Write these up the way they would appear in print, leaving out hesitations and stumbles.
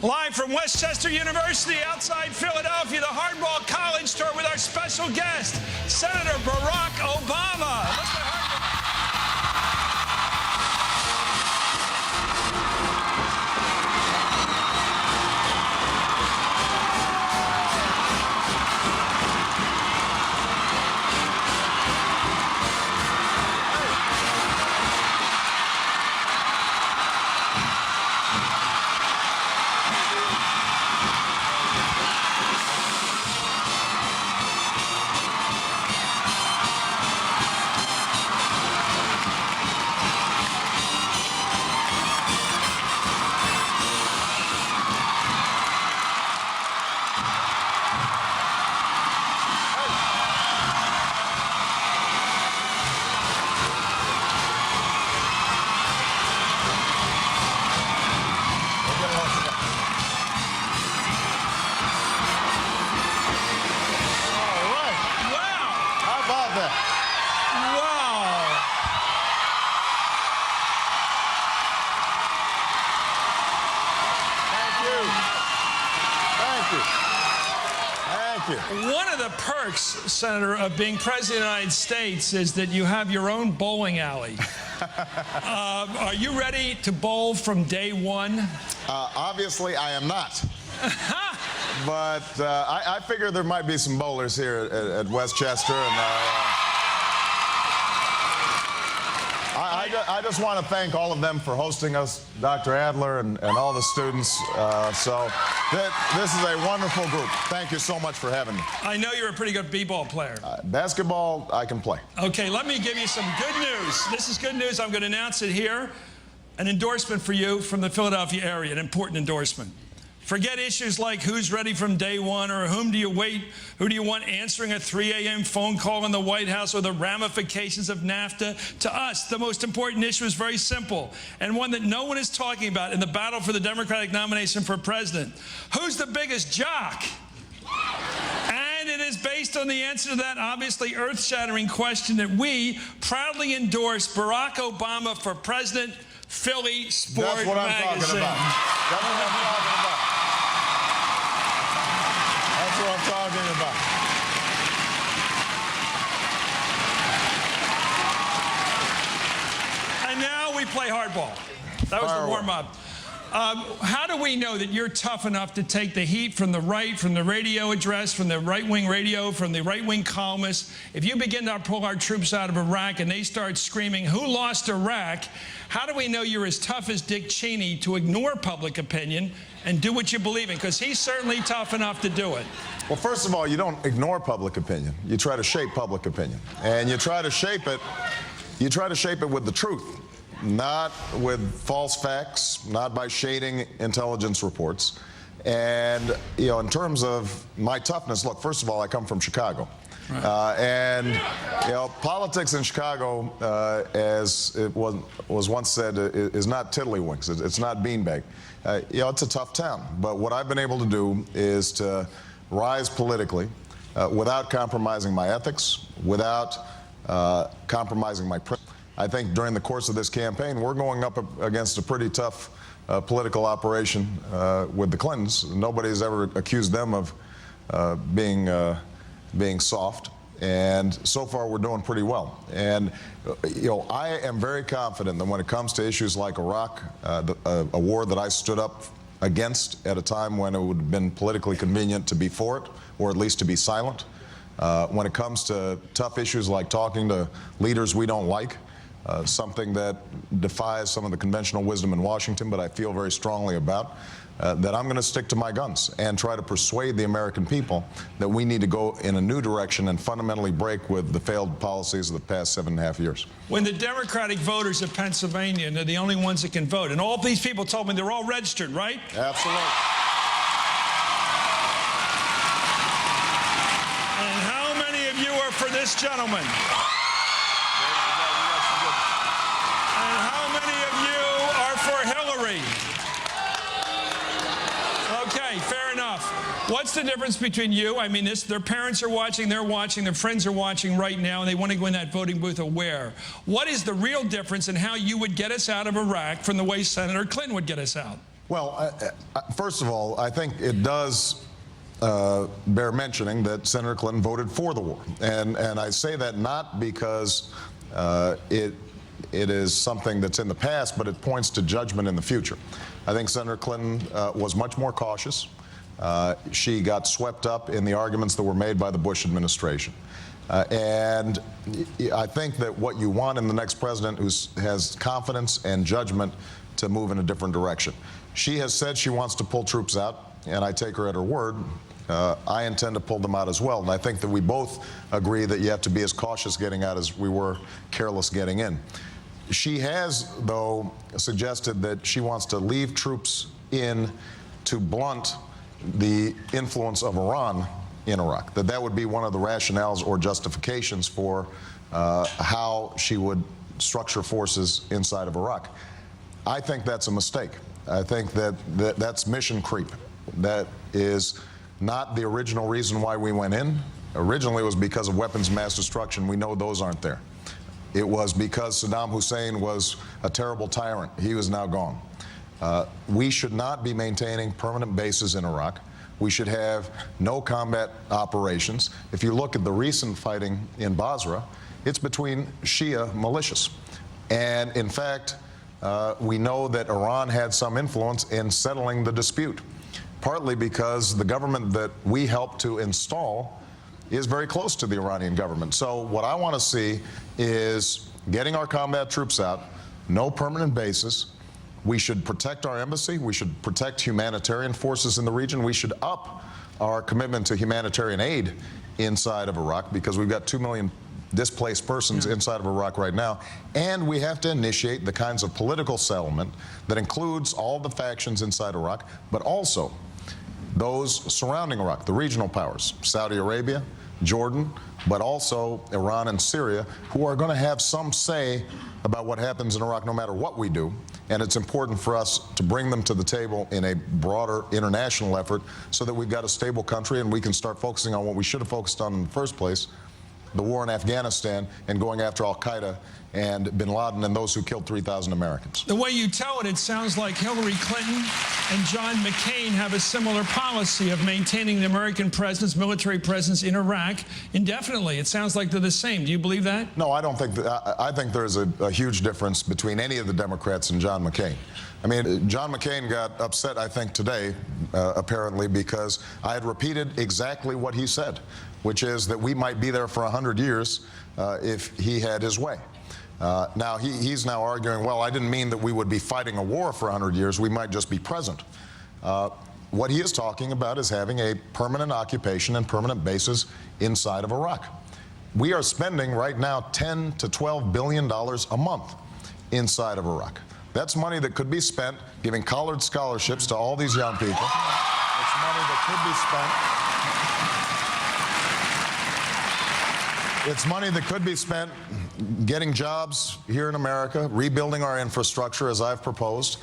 Live from Westchester University outside Philadelphia, the Hardball College Tour with our special guest, Senator Barack Obama. Look at one of the perks, Senator, of being President of the United States is that you have your own bowling alley. Are you ready to bowl from day one? Obviously, I am not. But I figure there might be some bowlers here at Westchester. And I just want to thank all of them for hosting us, Dr. Adler and all the students. This is a wonderful group. Thank you so much for having me. I know you're a pretty good b-ball player. Basketball, I can play. Okay, let me give you some good news. This is good news. I'm going to announce it here. An endorsement for you from the Philadelphia area, an important endorsement. Forget issues like who's ready from day one or who do you want answering a 3 a.m. phone call in the White House or the ramifications of NAFTA. To us, the most important issue is very simple and one that no one is talking about in the battle for the Democratic nomination for president. Who's the biggest jock? And it is based on the answer to that obviously earth-shattering question that we proudly endorse Barack Obama for president, Philly Sport Magazine. That's what I'm talking about. That's what I'm talking about. That's what I'm talking about. And now we play hardball. That was the warm-up. How do we know that you're tough enough to take the heat from the right, from the radio address, from the right-wing radio, from the right-wing columnists? If you begin to pull our troops out of Iraq and they start screaming, who lost Iraq? How do we know you're as tough as Dick Cheney to ignore public opinion and do what you believe in? Because he's certainly tough enough to do it. Well, first of all, you don't ignore public opinion. You try to shape public opinion. And you try to shape it with the truth. Not with false facts, not by shading intelligence reports. And, you know, in terms of my toughness, look, first of all, I come from Chicago. Right. And, you know, politics in Chicago, as it was once said, is not tiddlywinks. It's not beanbag. You know, it's a tough town. But what I've been able to do is to rise politically without compromising my ethics, without compromising my principles. I think during the course of this campaign, we're going up against a pretty tough political operation with the Clintons. Nobody's ever accused them of being soft, and so far we're doing pretty well. And you know, I am very confident that when it comes to issues like Iraq, a war that I stood up against at a time when it would have been politically convenient to be for it, or at least to be silent. When it comes to tough issues like talking to leaders we don't like, something that defies some of the conventional wisdom in Washington, but I feel very strongly about, that I'm going to stick to my guns and try to persuade the American people that we need to go in a new direction and fundamentally break with the failed policies of the past 7.5 years. When the Democratic voters of Pennsylvania, and they're the only ones that can vote, and all these people told me they're all registered, right? Absolutely. And how many of you are for this gentleman? Okay, fair enough. What's the difference between you? I mean, their parents are watching, they're watching, their friends are watching right now, and they want to go in that voting booth aware. What is the real difference in how you would get us out of Iraq from the way Senator Clinton would get us out? Well, first of all, I think it does bear mentioning that Senator Clinton voted for the war. And I say that not because it is something that's in the past, but it points to judgment in the future. I think Senator Clinton was much more cautious. She got swept up in the arguments that were made by the Bush administration. And I think that what you want in the next president who has confidence and judgment to move in a different direction. She has said she wants to pull troops out, and I take her at her word. I intend to pull them out as well. And I think that we both agree that you have to be as cautious getting out as we were careless getting in. She has, though, suggested that she wants to leave troops in to blunt the influence of Iran in Iraq, that would be one of the rationales or justifications for how she would structure forces inside of Iraq. I think that's a mistake. I think that's mission creep. That is not the original reason why we went in. Originally it was because of weapons of mass destruction. We know those aren't there. It was because Saddam Hussein was a terrible tyrant. He was now gone. We should not be maintaining permanent bases in Iraq. We should have no combat operations. If you look at the recent fighting in Basra, it's between Shia militias. And in fact, we know that Iran had some influence in settling the dispute, partly because the government that we helped to install is very close to the Iranian government. So what I want to see is getting our combat troops out, no permanent bases. We should protect our embassy. We should protect humanitarian forces in the region. We should up our commitment to humanitarian aid inside of Iraq because we've got 2 million displaced persons inside of Iraq right now. And we have to initiate the kinds of political settlement that includes all the factions inside Iraq, but also those surrounding Iraq, the regional powers, Saudi Arabia, Jordan, but also Iran and Syria, who are going to have some say about what happens in Iraq no matter what we do. And it's important for us to bring them to the table in a broader international effort so that we've got a stable country and we can start focusing on what we should have focused on in the first place, the war in Afghanistan and going after al-Qaeda and bin Laden and those who killed 3,000 Americans. The way you tell it, it sounds like Hillary Clinton and John McCain have a similar policy of maintaining the American presence, military presence in Iraq indefinitely. It sounds like they're the same. Do you believe that? No, I don't think that. I think there's a huge difference between any of the Democrats and John McCain. I mean, John McCain got upset, I think, today, apparently, because I had repeated exactly what he said, which is that we might be there for 100 years if he had his way. Now, he's now arguing, well, I didn't mean that we would be fighting a war for 100 years. We might just be present. What he is talking about is having a permanent occupation and permanent bases inside of Iraq. We are spending right now $10 to $12 billion a month inside of Iraq. That's money that could be spent giving college scholarships to all these young people. It's money that could be spent. It's money that could be spent getting jobs here in America, rebuilding our infrastructure as I've proposed.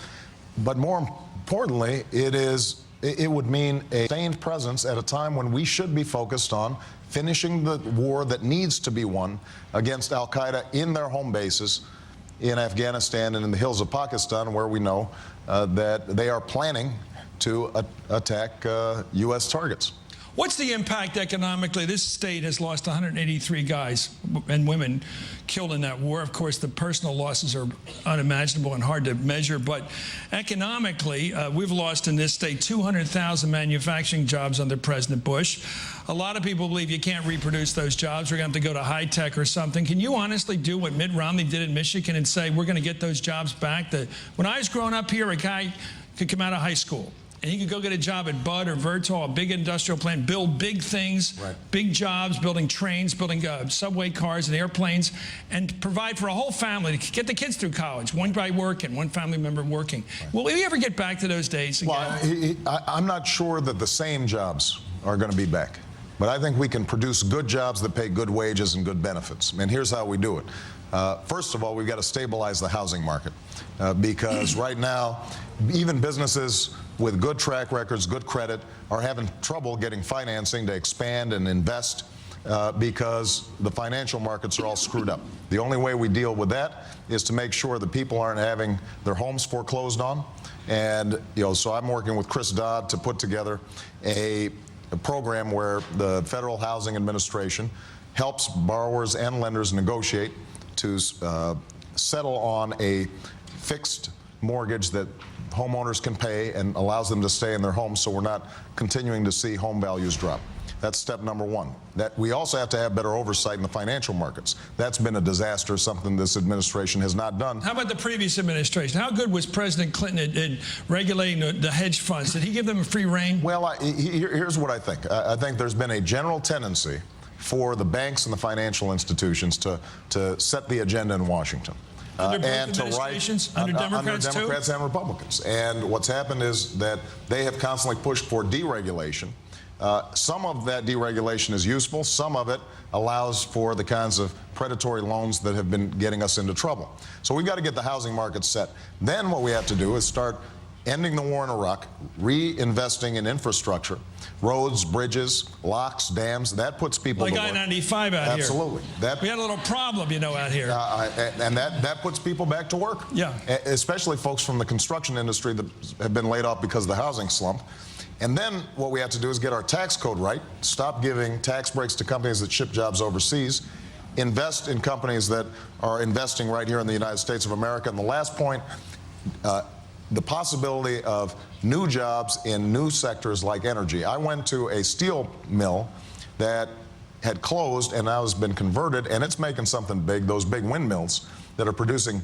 But more importantly, it would mean a sustained presence at a time when we should be focused on finishing the war that needs to be won against al-Qaeda in their home bases in Afghanistan and in the hills of Pakistan, where we know that they are planning to attack U.S. targets. What's the impact economically? This state has lost 183 guys and women killed in that war. Of course, the personal losses are unimaginable and hard to measure, but economically, we've lost in this state 200,000 manufacturing jobs under President Bush. A lot of people believe you can't reproduce those jobs. We're going to have to go to high tech or something. Can you honestly do what Mitt Romney did in Michigan and say, we're going to get those jobs back? When I was growing up here, a guy could come out of high school and he could go get a job at Bud or Vertol, a big industrial plant, build big things, right, big jobs, building trains, building subway cars and airplanes, and provide for a whole family to get the kids through college, one guy working, one family member working. Right. Will we ever get back to those days again? Well, I'm not sure that the same jobs are going to be back. But I think we can produce good jobs that pay good wages and good benefits. And here's how we do it. First of all, we've got to stabilize the housing market because right now, even businesses with good track records, good credit, are having trouble getting financing to expand and invest because the financial markets are all screwed up. The only way we deal with that is to make sure that people aren't having their homes foreclosed on. And so I'm working with Chris Dodd to put together a program where the Federal Housing Administration helps borrowers and lenders negotiate to settle on a fixed mortgage that homeowners can pay and allows them to stay in their homes, so we're not continuing to see home values drop. That's step number one. That we also have to have better oversight in the financial markets. That's been a disaster, something this administration has not done. How about the previous administration? How good was President Clinton in regulating the hedge funds? Did he give them a free rein? Well, here's what I think. I think there's been a general tendency for the banks and the financial institutions to set the agenda in Washington. Under both and to administrations? write Under Democrats, under Democrats too? and Republicans. And what's happened is that they have constantly pushed for deregulation. Some of that deregulation is useful. Some of it allows for the kinds of predatory loans that have been getting us into trouble. So we've got to get the housing market set. Then what we have to do is start ending the war in Iraq, reinvesting in infrastructure, roads, bridges, locks, dams. That puts people like to work. I-95 out here. Absolutely. We had a little problem, out here. And that puts people back to work. Yeah. Especially folks from the construction industry that have been laid off because of the housing slump. And then what we have to do is get our tax code right, stop giving tax breaks to companies that ship jobs overseas, invest in companies that are investing right here in the United States of America. And the last point, the possibility of new jobs in new sectors like energy. I went to a steel mill that had closed and now has been converted, and it's making something big, those big windmills that are producing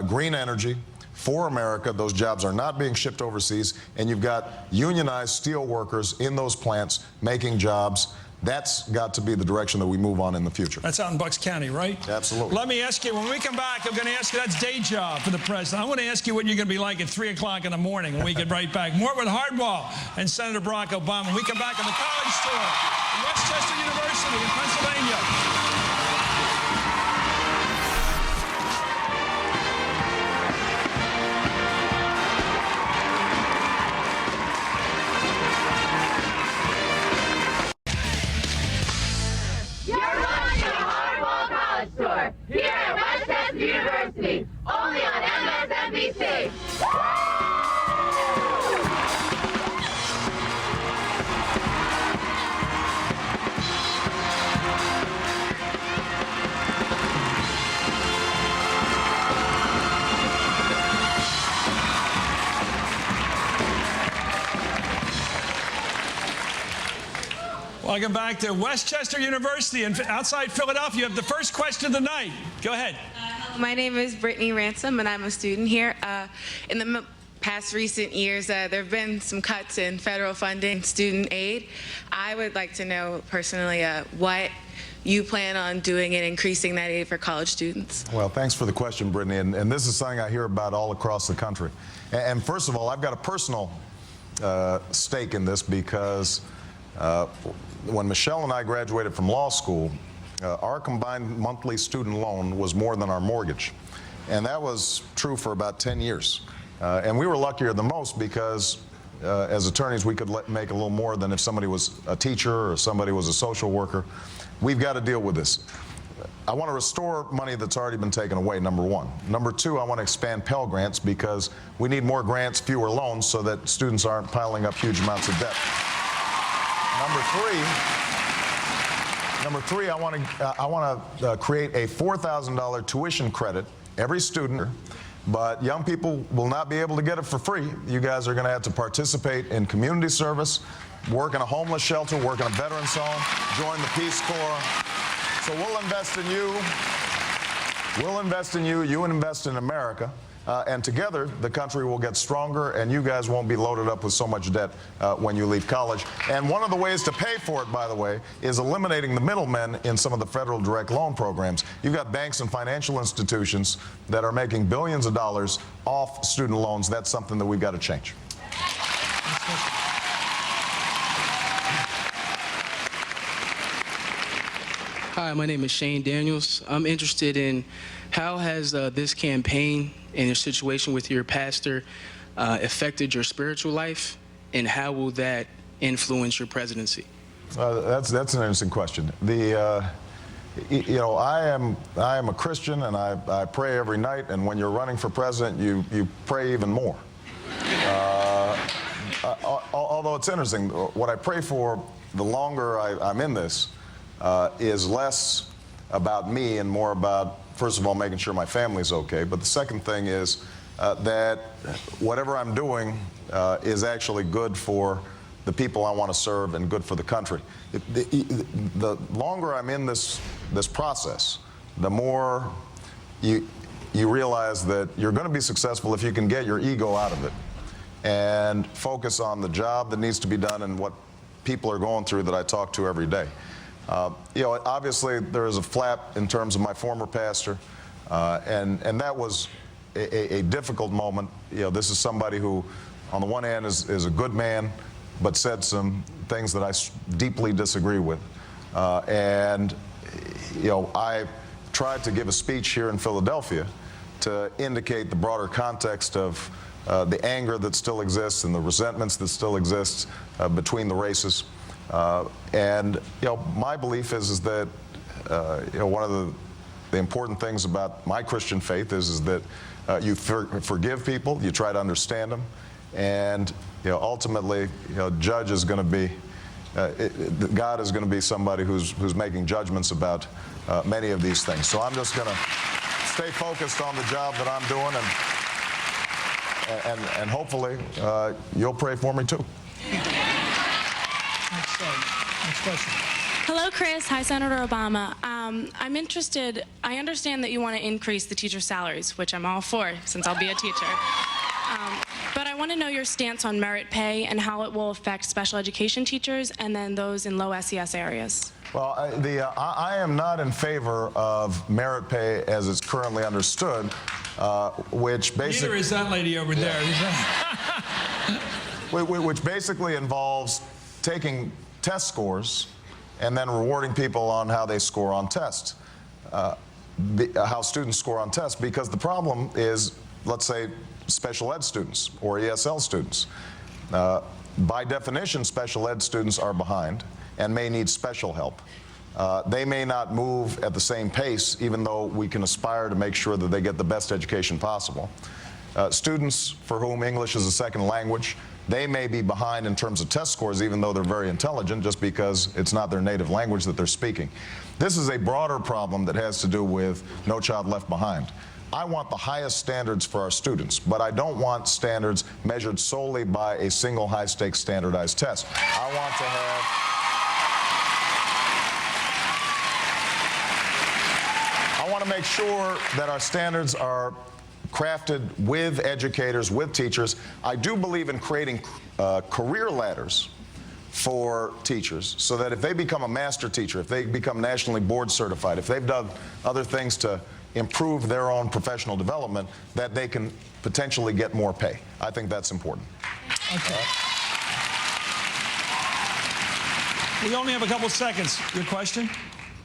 green energy for America. Those jobs are not being shipped overseas, and you've got unionized steel workers in those plants making jobs. That's got to be the direction that we move on in the future. That's out in Bucks County, right? Absolutely. Let me ask you, when we come back, I'm going to ask you, that's day job for the president. I want to ask you what you're going to be like at 3 o'clock in the morning when we get right back. More with Hardball and Senator Barack Obama. When we come back on the college tour at Westchester University in Pennsylvania. Here at Westchester University, only on MSNBC. Welcome back to Westchester University outside Philadelphia. You have the first question of the night. Go ahead. My name is Brittany Ransom, and I'm a student here. In the past recent years, there have been some cuts in federal funding, student aid. I would like to know personally what you plan on doing in increasing that aid for college students. Well, thanks for the question, Brittany. And this is something I hear about all across the country. And first of all, I've got a personal stake in this because when Michelle and I graduated from law school, our combined monthly student loan was more than our mortgage. And that was true for about 10 years. And we were luckier than most because as attorneys, we could make a little more than if somebody was a teacher or somebody was a social worker. We've got to deal with this. I want to restore money that's already been taken away, number one. Number two, I want to expand Pell Grants because we need more grants, fewer loans, so that students aren't piling up huge amounts of debt. Number three, I want to create a $4,000 tuition credit every student, but young people will not be able to get it for free. You guys are going to have to participate in community service, work in a homeless shelter, work in a veterans home, join the Peace Corps. So we'll invest in you. We'll invest in you. You invest in America. And together, the country will get stronger, and you guys won't be loaded up with so much debt when you leave college. And one of the ways to pay for it, by the way, is eliminating the middlemen in some of the federal direct loan programs. You've got banks and financial institutions that are making billions of dollars off student loans. That's something that we've got to change. Hi, my name is Shane Daniels. I'm interested in how has this campaign and your situation with your pastor affected your spiritual life, and how will that influence your presidency? That's an interesting question. I am a Christian, and I pray every night. And when you're running for president, you pray even more. Although it's interesting, what I pray for, the longer I'm in this, is less about me and more about, first of all, making sure my family's okay. But the second thing is that whatever I'm doing is actually good for the people I want to serve and good for the country. The longer I'm in this process, the more you realize that you're going to be successful if you can get your ego out of it and focus on the job that needs to be done and what people are going through that I talk to every day. Obviously there is a flap in terms of my former pastor, and that was a difficult moment. This is somebody who, on the one hand, is a good man, but said some things that I deeply disagree with. I tried to give a speech here in Philadelphia to indicate the broader context of the anger that still exists and the resentments that still exist between the races. My belief is that one of the important things about my Christian faith is that you forgive people, you try to understand them, and ultimately, judge is going to be God is going to be somebody who's making judgments about many of these things. So I'm just going to stay focused on the job that I'm doing, and hopefully you'll pray for me too. Next question. Hello, Chris. Hi, Senator Obama. I'm interested. I understand that you want to increase the teacher salaries, which I'm all for, since I'll be a teacher. But I want to know your stance on merit pay and how it will affect special education teachers and then those in low SES areas. Well, I am not in favor of merit pay as it's currently understood, which basically... Neither is that lady over there. Which basically involves taking test scores and then rewarding people on how they score on tests, how students score on tests, because the problem is, let's say, special ed students or ESL students. By definition, special ed students are behind and may need special help. They may not move at the same pace, even though we can aspire to make sure that they get the best education possible. Students for whom English is a second language, they may be behind in terms of test scores, even though they're very intelligent, just because it's not their native language that they're speaking. This is a broader problem that has to do with No Child Left Behind. I want the highest standards for our students, but I don't want standards measured solely by a single high-stakes standardized test. I want to have... I want to make sure that our standards are crafted with educators, with teachers. I do believe in creating career ladders for teachers so that if they become a master teacher, if they become nationally board certified, if they've done other things to improve their own professional development, that they can potentially get more pay. I think that's important. Okay. We only have a couple seconds. Your question?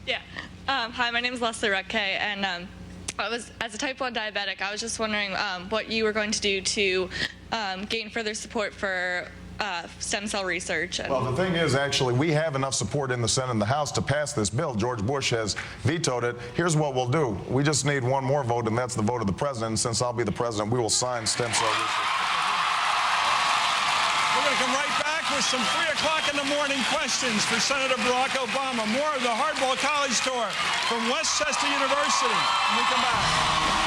Yeah. Hi, my name is Leslie Rutke, and as a type 1 diabetic, I was just wondering what you were going to do to gain further support for stem cell research. Well, the thing is, actually, we have enough support in the Senate and the House to pass this bill. George Bush has vetoed it. Here's what we'll do. We just need one more vote, and that's the vote of the president. And since I'll be the president, we will sign stem cell research. We're going to come right back with some 3 o'clock in the morning questions for Senator Barack Obama. More of the Hardball College Tour from Westchester University when we come back.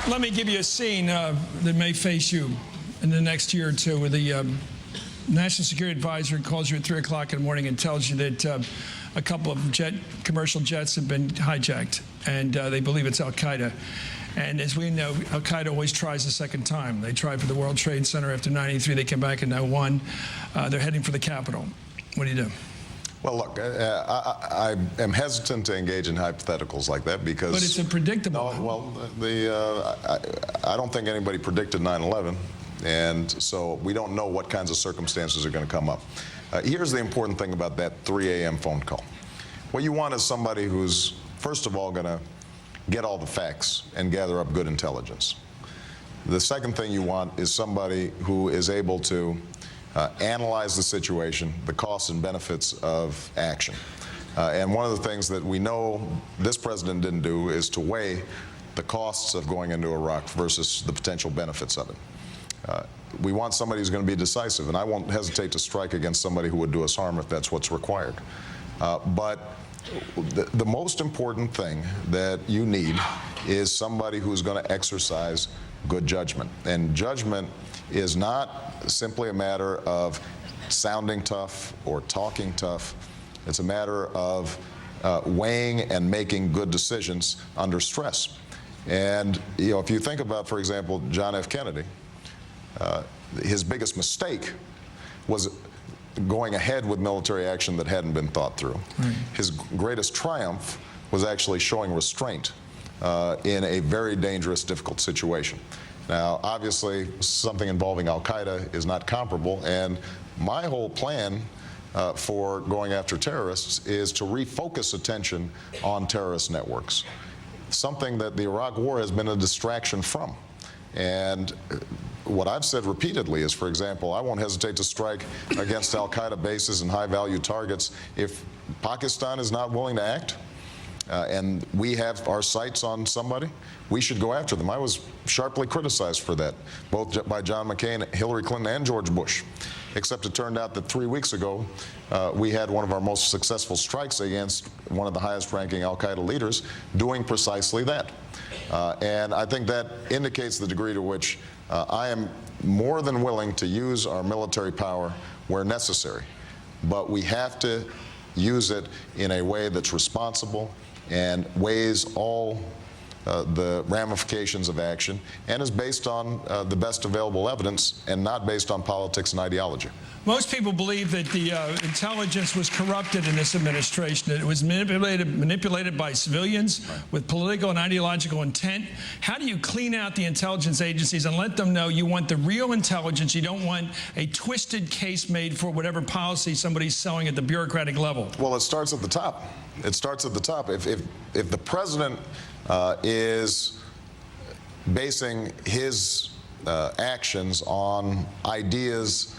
Let me give you a scene that may face you in the next year or two, where the National Security Advisor calls you at 3 o'clock in the morning and tells you that a couple of commercial jets have been hijacked, and they believe it's Al-Qaeda. And as we know, Al-Qaeda always tries a second time. They tried for the World Trade Center after '93. They came back in '01. They're heading for the Capitol. What do you do? Well, look, I am hesitant to engage in hypotheticals like that because... But it's unpredictable. No, well, I don't think anybody predicted 9/11, and so we don't know what kinds of circumstances are going to come up. Here's the important thing about that 3 a.m. phone call. What you want is somebody who's, first of all, going to get all the facts and gather up good intelligence. The second thing you want is somebody who is able to analyze the situation, the costs and benefits of action. And one of the things that we know this president didn't do is to weigh the costs of going into Iraq versus the potential benefits of it. We want somebody who's going to be decisive, and I won't hesitate to strike against somebody who would do us harm if that's what's required. But the most important thing that you need is somebody who's going to exercise good judgment. And judgment is not simply a matter of sounding tough or talking tough. It's a matter of weighing and making good decisions under stress. And if you think about, for example, John F. Kennedy, his biggest mistake was going ahead with military action that hadn't been thought through. Right. His greatest triumph was actually showing restraint in a very dangerous, difficult situation. Now, obviously, something involving Al-Qaeda is not comparable, and my whole plan for going after terrorists is to refocus attention on terrorist networks, something that the Iraq War has been a distraction from. And what I've said repeatedly is, for example, I won't hesitate to strike against Al-Qaeda bases and high-value targets if Pakistan is not willing to act. And we have our sights on somebody, we should go after them. I was sharply criticized for that, both by John McCain, Hillary Clinton, and George Bush. Except it turned out that 3 weeks ago, we had one of our most successful strikes against one of the highest-ranking Al-Qaeda leaders doing precisely that. And I think that indicates the degree to which I am more than willing to use our military power where necessary. But we have to use it in a way that's responsible and weighs all the ramifications of action and is based on the best available evidence and not based on politics and ideology. Most people believe that the intelligence was corrupted in this administration, that it was manipulated by civilians with political and ideological intent. How do you clean out the intelligence agencies and let them know you want the real intelligence? You don't want a twisted case made for whatever policy somebody's selling at the bureaucratic level. Well, it starts at the top. It starts at the top. If the president is basing his actions on ideas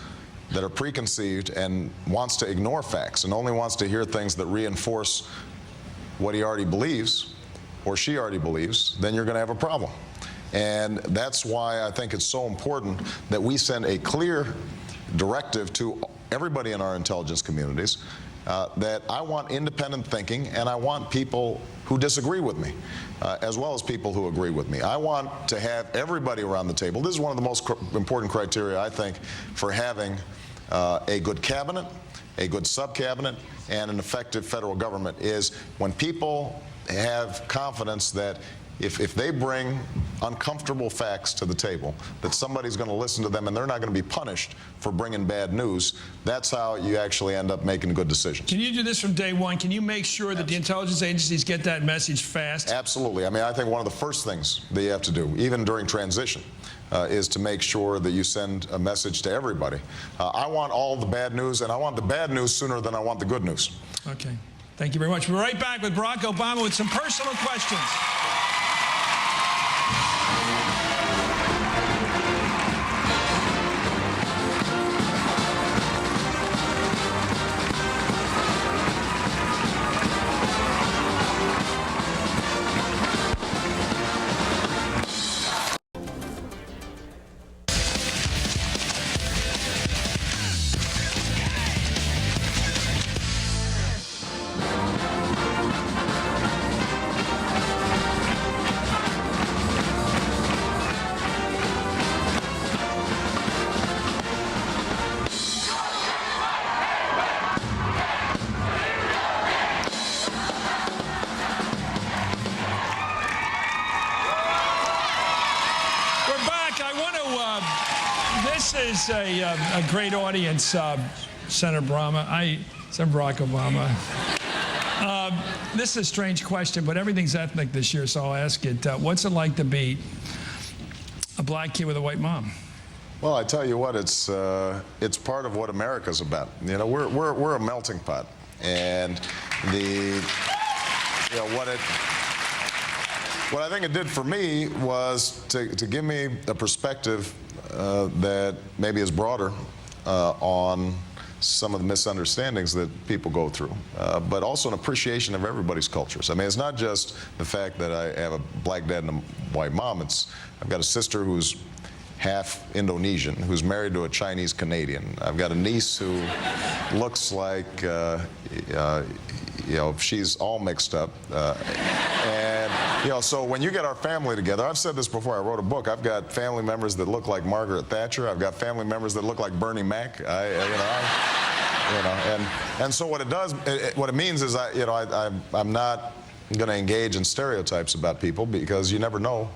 that are preconceived and wants to ignore facts and only wants to hear things that reinforce what he already believes or she already believes, then you're going to have a problem. And that's why I think it's so important that we send a clear directive to everybody in our intelligence communities that I want independent thinking, and I want people who disagree with me, as well as people who agree with me. I want to have everybody around the table. This is one of the most important criteria, I think, for having a good cabinet, a good sub-cabinet, and an effective federal government, is when people have confidence that if they bring uncomfortable facts to the table, that somebody's going to listen to them and they're not going to be punished for bringing bad news. That's how you actually end up making good decisions. Can you do this from day one? Can you make sure that the intelligence agencies get that message fast? Absolutely. I mean, I think one of the first things that you have to do, even during transition, is to make sure that you send a message to everybody. I want all the bad news, and I want the bad news sooner than I want the good news. Okay. Thank you very much. We're right back with Barack Obama with some personal questions. is a great audience, Senator Barack Obama. This is a strange question, but everything's ethnic this year, so I'll ask it. What's it like to be a black kid with a white mom? Well, I tell you what, it's part of what America's about. You know, we're a melting pot, and what I think it did for me was to give me a perspective that maybe is broader on some of the misunderstandings that people go through, but also an appreciation of everybody's cultures. I mean, it's not just the fact that I have a black dad and a white mom. I've got a sister who's half Indonesian, who's married to a Chinese Canadian. I've got a niece who looks like, she's all mixed up. And, so when you get our family together, I've said this before, I wrote a book, I've got family members that look like Margaret Thatcher, I've got family members that look like Bernie Mac, and so what it does, what it means is I'm not going to engage in stereotypes about people, because you never know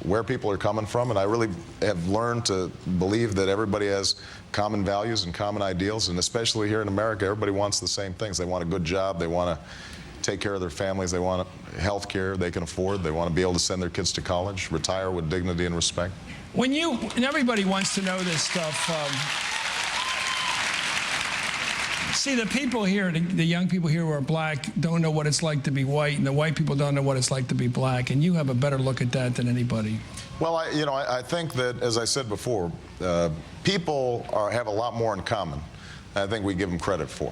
where people are coming from, and I really have learned to believe that everybody has common values and common ideals, and especially here in America, everybody wants the same things. They want a good job, they want to take care of their families, they want health care they can afford, they want to be able to send their kids to college, retire with dignity and respect. And everybody wants to know this stuff. See, the people here, the young people here who are black, don't know what it's like to be white, and the white people don't know what it's like to be black, and you have a better look at that than anybody. Well, I think that, as I said before, people have a lot more in common than I think we give them credit for.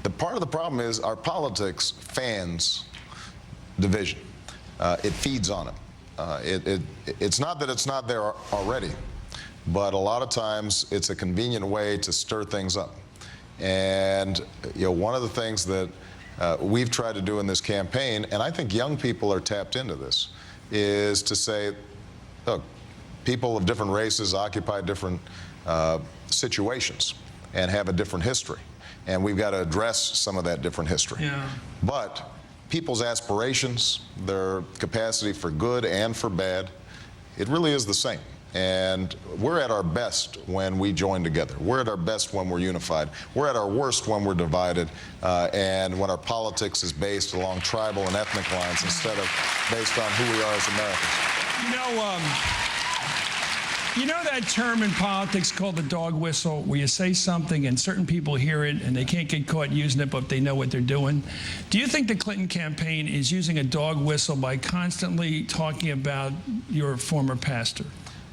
The part of the problem is our politics fans division. It feeds on it. It's not that it's not there already, but a lot of times it's a convenient way to stir things up. And one of the things that we've tried to do in this campaign, and I think young people are tapped into this, is to say, look, people of different races occupy different situations and have a different history. And we've got to address some of that different history. Yeah. But people's aspirations, their capacity for good and for bad, it really is the same. And we're at our best when we join together. We're at our best when we're unified. We're at our worst when we're divided, and when our politics is based along tribal and ethnic lines instead of based on who we are as Americans. You know that term in politics called the dog whistle, where you say something and certain people hear it and they can't get caught using it, but they know what they're doing? Do you think the Clinton campaign is using a dog whistle by constantly talking about your former pastor?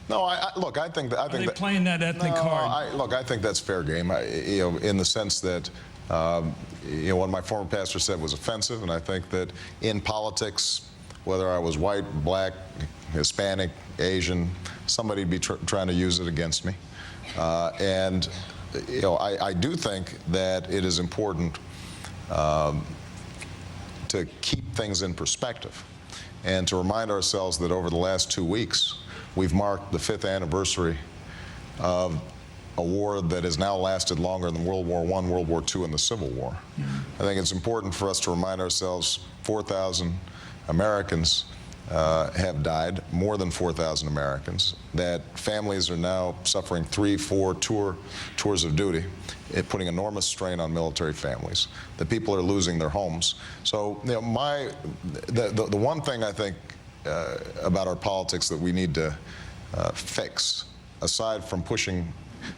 No, look, I think that... Are they playing that ethnic card? I think that's fair game, in the sense that, what my former pastor said was offensive, and I think that in politics, whether I was white, black, Hispanic, Asian, somebody'd be trying to use it against me. I do think that it is important to keep things in perspective and to remind ourselves that over the last 2 weeks, we've marked the 5th anniversary of a war that has now lasted longer than World War I, World War II, and the Civil War. I think it's important for us to remind ourselves 4,000 Americans have died, more than 4,000 Americans, that families are now suffering 3, 4 tours of duty, putting enormous strain on military families, that people are losing their homes. So, the one thing I think about our politics that we need to fix, aside from pushing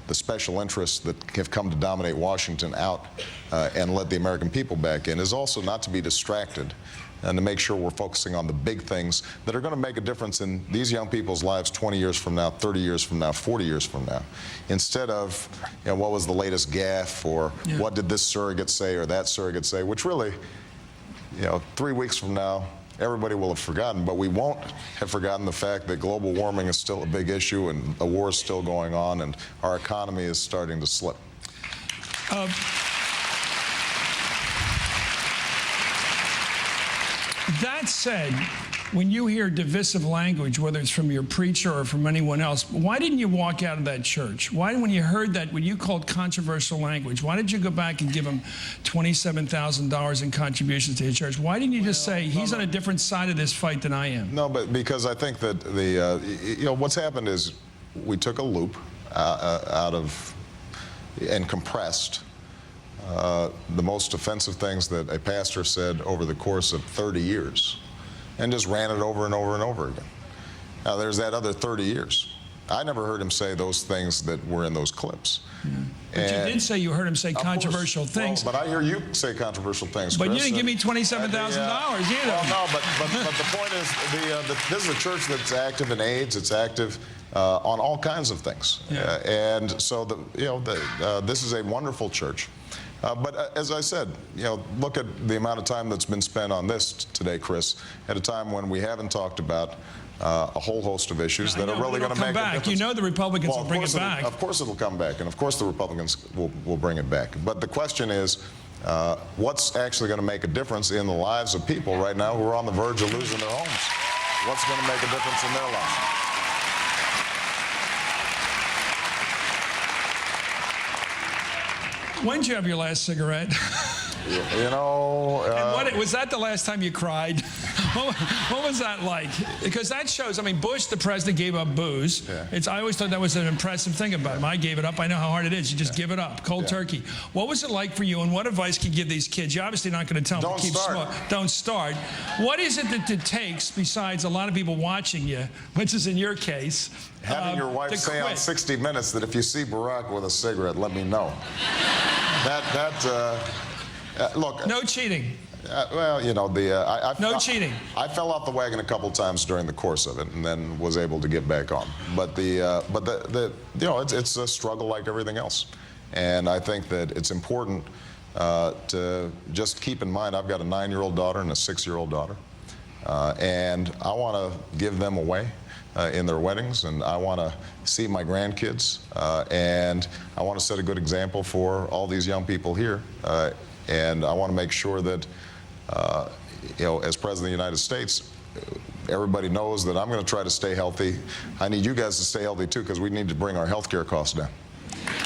the special interests that have come to dominate Washington out and let the American people back in, is also not to be distracted and to make sure we're focusing on the big things that are going to make a difference in these young people's lives 20 years from now, 30 years from now, 40 years from now, instead of, what was the latest gaffe, or what did this surrogate say or that surrogate say, which really, 3 weeks from now, everybody will have forgotten, but we won't have forgotten the fact that global warming is still a big issue, and a war is still going on, and our economy is starting to slip. That said, when you hear divisive language, whether it's from your preacher or from anyone else, why didn't you walk out of that church? Why, when you heard that, when you called controversial language, why did you go back and give him $27,000 in contributions to your church? Why didn't you just say, he's on a different side of this fight than I am? No, but because I think that what's happened is we took a loop out of and compressed the most offensive things that a pastor said over the course of 30 years and just ran it over and over and over again. Now, there's that other 30 years. I never heard him say those things that were in those clips. Yeah. But you did say you heard him say controversial things. Well, but I hear you say controversial things, But Chris, you didn't give me $27,000 either. Well, no, but the point is, this is a church that's active in AIDS. It's active on all kinds of things. Yeah. And so, this is a wonderful church. But as I said, look at the amount of time that's been spent on this today, Chris, at a time when we haven't talked about a whole host of issues that are really going to make a difference. You know the Republicans will bring it back. Of course it'll come back, and of course the Republicans will bring it back. But the question is, what's actually going to make a difference in the lives of people right now who are on the verge of losing their homes? What's going to make a difference in their lives? When did you have your last cigarette? And was that the last time you cried? What was that like? Because that shows, I mean, Bush, the president, gave up booze. Yeah. I always thought that was an impressive thing about him. I gave it up. I know how hard it is. You just give it up, cold turkey. What was it like for you, and what advice can you give these kids? You're obviously not going to tell them to keep smoking. Don't start. What is it that it takes, besides a lot of people watching you, which is in your case, having your wife say on 60 Minutes that if you see Barack with a cigarette, let me know. Look. No cheating. No cheating. I fell off the wagon a couple times during the course of it, and then was able to get back on. But it's a struggle like everything else, and I think that it's important to just keep in mind. I've got a 9-year-old daughter and a 6-year-old daughter, and I want to give them away in their weddings, and I want to see my grandkids, and I want to set a good example for all these young people here. And I want to make sure that, as President of the United States, everybody knows that I'm going to try to stay healthy. I need you guys to stay healthy, too, because we need to bring our health care costs down.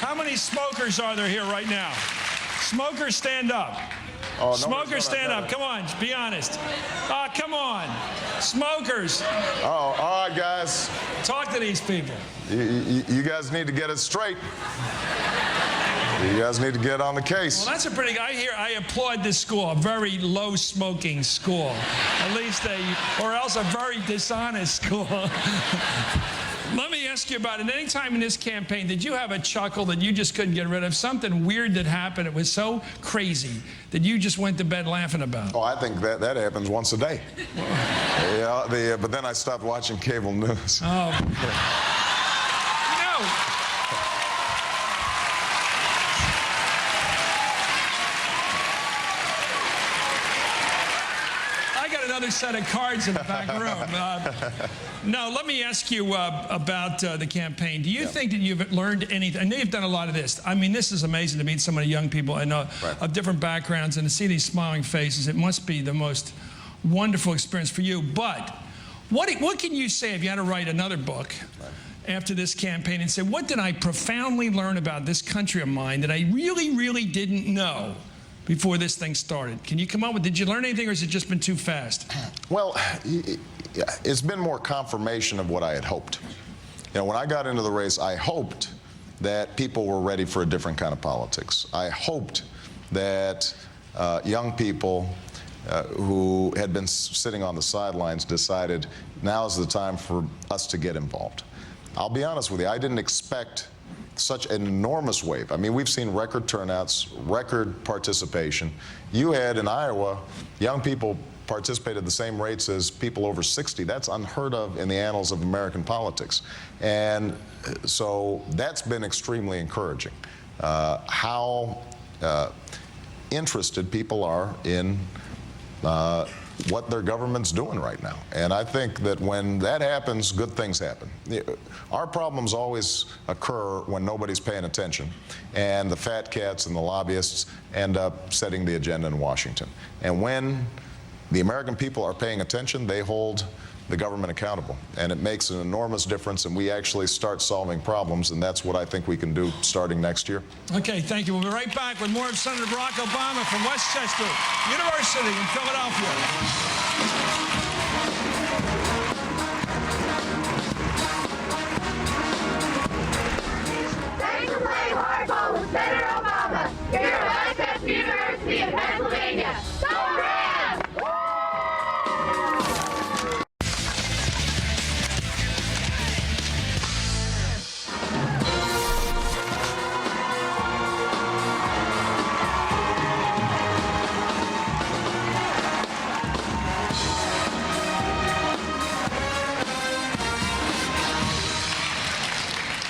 How many smokers are there here right now? Smokers, stand up. Oh, smokers, stand up. Come on, be honest. Come on. Smokers. Oh, all right, guys. Talk to these people. You guys need to get it straight. You guys need to get on the case. Well, that's a pretty. I applaud this school, a very low smoking school. At least or else a very dishonest school. Let me ask you about it. Any time in this campaign, did you have a chuckle that you just couldn't get rid of? Something weird that happened. It was so crazy that you just went to bed laughing about. Oh, I think that happens once a day. But then I stopped watching cable news. Oh. Another set of cards in the back room. No, let me ask you about the campaign. Do you think that you've learned anything? I know you've done a lot of this. I mean, this is amazing to meet so many young people and of different backgrounds and to see these smiling faces. It must be the most wonderful experience for you. But what can you say if you had to write another book after this campaign and say, what did I profoundly learn about this country of mine that I really, really didn't know before this thing started? Can you come up with, did you learn anything, or has it just been too fast? Well, it's been more confirmation of what I had hoped. When I got into the race, I hoped that people were ready for a different kind of politics. I hoped that young people who had been sitting on the sidelines decided now's the time for us to get involved. I'll be honest with you, I didn't expect such an enormous wave. I mean, we've seen record turnouts, record participation. You had in Iowa, young people participated at the same rates as people over 60. That's unheard of in the annals of American politics. And so that's been extremely encouraging. How interested people are in what their government's doing right now. And I think that when that happens, good things happen. Our problems always occur when nobody's paying attention, and the fat cats and the lobbyists end up setting the agenda in Washington. And when the American people are paying attention, they hold the government accountable. And it makes an enormous difference, and we actually start solving problems, and that's what I think we can do starting next year. Okay, thank you. We'll be right back with more of Senator Barack Obama from Westchester University in Philadelphia.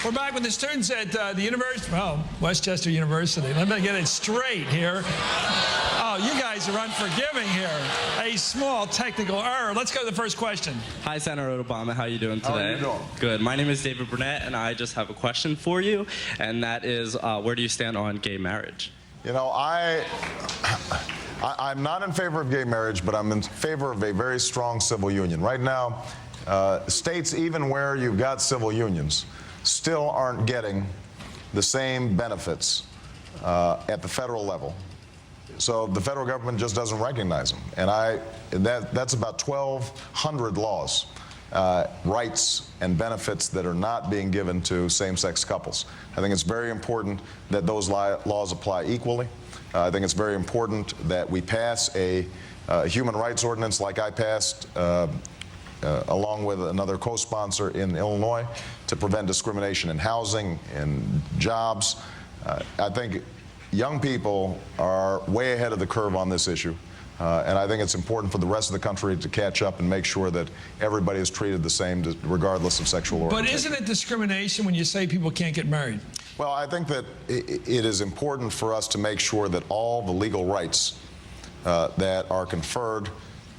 We're back with the students at the University, well, Westchester University. Let me get it straight here. Oh, you guys are unforgiving here. A small technical error. Let's go to the first question. Hi, Senator Obama. How are you doing today? How are you doing? Good. My name is David Burnett, and I just have a question for you, and that is, where do you stand on gay marriage? You know, I'm not in favor of gay marriage, but I'm in favor of a very strong civil union. Right now, states, even where you've got civil unions, still aren't getting the same benefits at the federal level. So the federal government just doesn't recognize them. And that's about 1,200 laws, rights and benefits that are not being given to same-sex couples. I think it's very important that those laws apply equally. I think it's very important that we pass a human rights ordinance like I passed along with another co-sponsor in Illinois to prevent discrimination in housing, in jobs. I think young people are way ahead of the curve on this issue. And I think it's important for the rest of the country to catch up and make sure that everybody is treated the same regardless of sexual orientation. But isn't it discrimination when you say people can't get married? Well, I think that it is important for us to make sure that all the legal rights that are conferred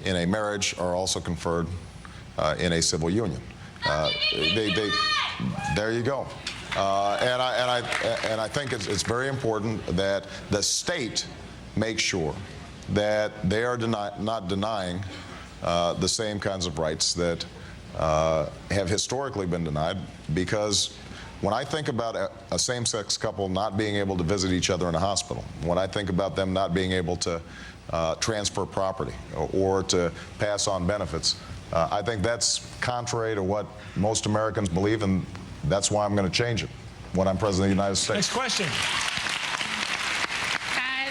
in a marriage are also conferred in a civil union. There you go. And I think it's very important that the state make sure that they are not denying the same kinds of rights that have historically been denied, because when I think about a same-sex couple not being able to visit each other in a hospital, when I think about them not being able to transfer property or to pass on benefits, I think that's contrary to what most Americans believe, and that's why I'm going to change it when I'm President of the United States. Next question. Hi,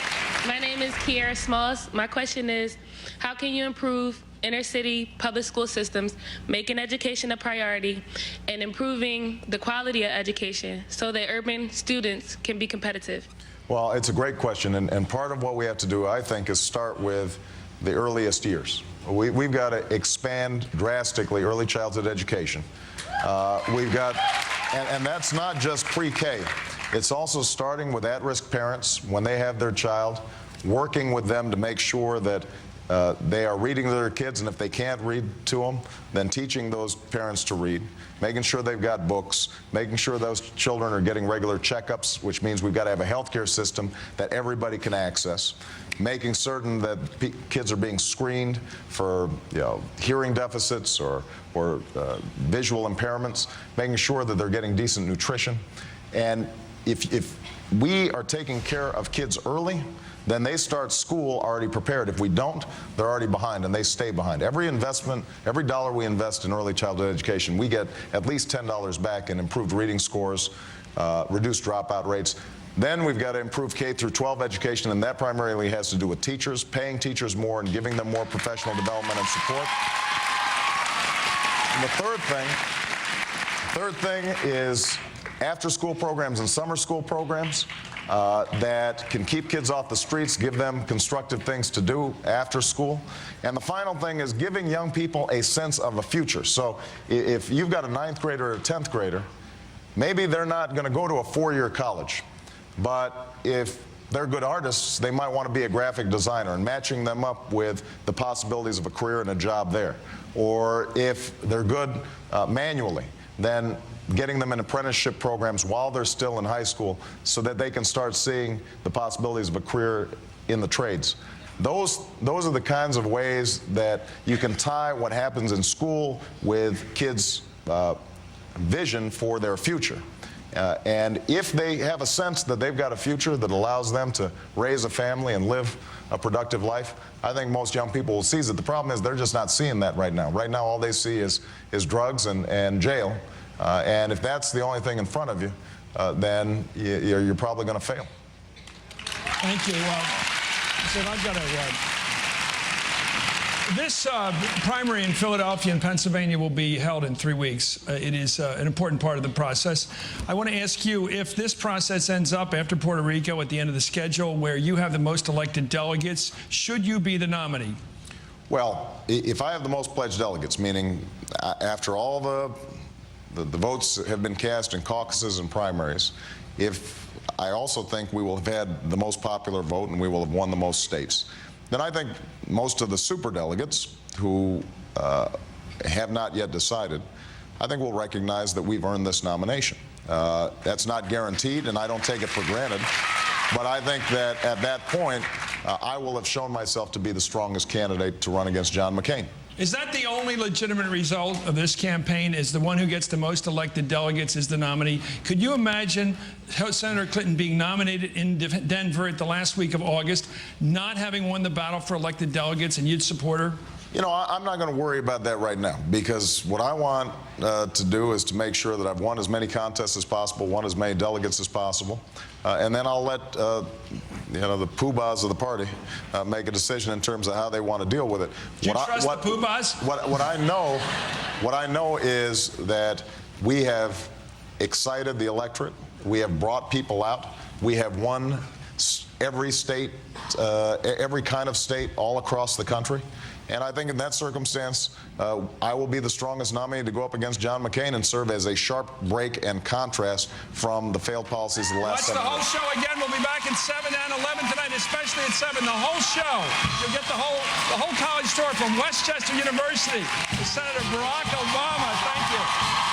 my name is Kiara Smalls. My question is, how can you improve inner-city public school systems, making education a priority, and improving the quality of education so that urban students can be competitive? Well, it's a great question, and part of what we have to do, I think, is start with the earliest years. We've got to expand drastically early childhood education. We've got, and that's not just pre-K. It's also starting with at-risk parents when they have their child, working with them to make sure that they are reading to their kids, and if they can't read to them, then teaching those parents to read, making sure they've got books, making sure those children are getting regular checkups, which means we've got to have a healthcare system that everybody can access, making certain that kids are being screened for hearing deficits or visual impairments, making sure that they're getting decent nutrition. And if we are taking care of kids early, then they start school already prepared. If we don't, they're already behind, and they stay behind. Every investment, every dollar we invest in early childhood education, we get at least $10 back in improved reading scores, reduced dropout rates. Then we've got to improve K through 12 education, and that primarily has to do with teachers, paying teachers more and giving them more professional development and support. And the third thing is after-school programs and summer school programs that can keep kids off the streets, give them constructive things to do after school. And the final thing is giving young people a sense of a future. So if you've got a 9th grader or a 10th grader, maybe they're not going to go to a 4-year college, but if they're good artists, they might want to be a graphic designer, and matching them up with the possibilities of a career and a job there. Or if they're good manually, then getting them in apprenticeship programs while they're still in high school so that they can start seeing the possibilities of a career in the trades. Those are the kinds of ways that you can tie what happens in school with kids' vision for their future. And if they have a sense that they've got a future that allows them to raise a family and live a productive life, I think most young people will seize it. The problem is they're just not seeing that right now. Right now all they see is drugs and jail. And if that's the only thing in front of you, then you're probably going to fail. Thank you. So I've got this primary in Philadelphia and Pennsylvania will be held in 3 weeks. It is an important part of the process. I want to ask you, if this process ends up after Puerto Rico at the end of the schedule where you have the most elected delegates, should you be the nominee? Well, if I have the most pledged delegates, meaning after all The votes have been cast in caucuses and primaries. I also think we will have had the most popular vote and we will have won the most states. Then I think most of the superdelegates who have not yet decided, I think will recognize that we've earned this nomination. That's not guaranteed, and I don't take it for granted. But I think that at that point, I will have shown myself to be the strongest candidate to run against John McCain. Is that the only legitimate result of this campaign, is the one who gets the most elected delegates is the nominee? Could you imagine Senator Clinton being nominated in Denver at the last week of August, not having won the battle for elected delegates, and you'd support her? You know, I'm not going to worry about that right now, because what I want to do is to make sure that I've won as many contests as possible, won as many delegates as possible, and then I'll let you know, the poobahs of the party make a decision in terms of how they want to deal with it. Do you trust the poobahs? What I know is that we have excited the electorate. We have brought people out. We have won every state, every kind of state all across the country. And I think in that circumstance, I will be the strongest nominee to go up against John McCain and serve as a sharp break and contrast from the failed policies of the last 7 years. Watch the whole show again. We'll be back at 7 and 11 tonight, especially at 7. The whole show. You'll get the whole college tour from Westchester University to Senator Barack Obama. Thank you.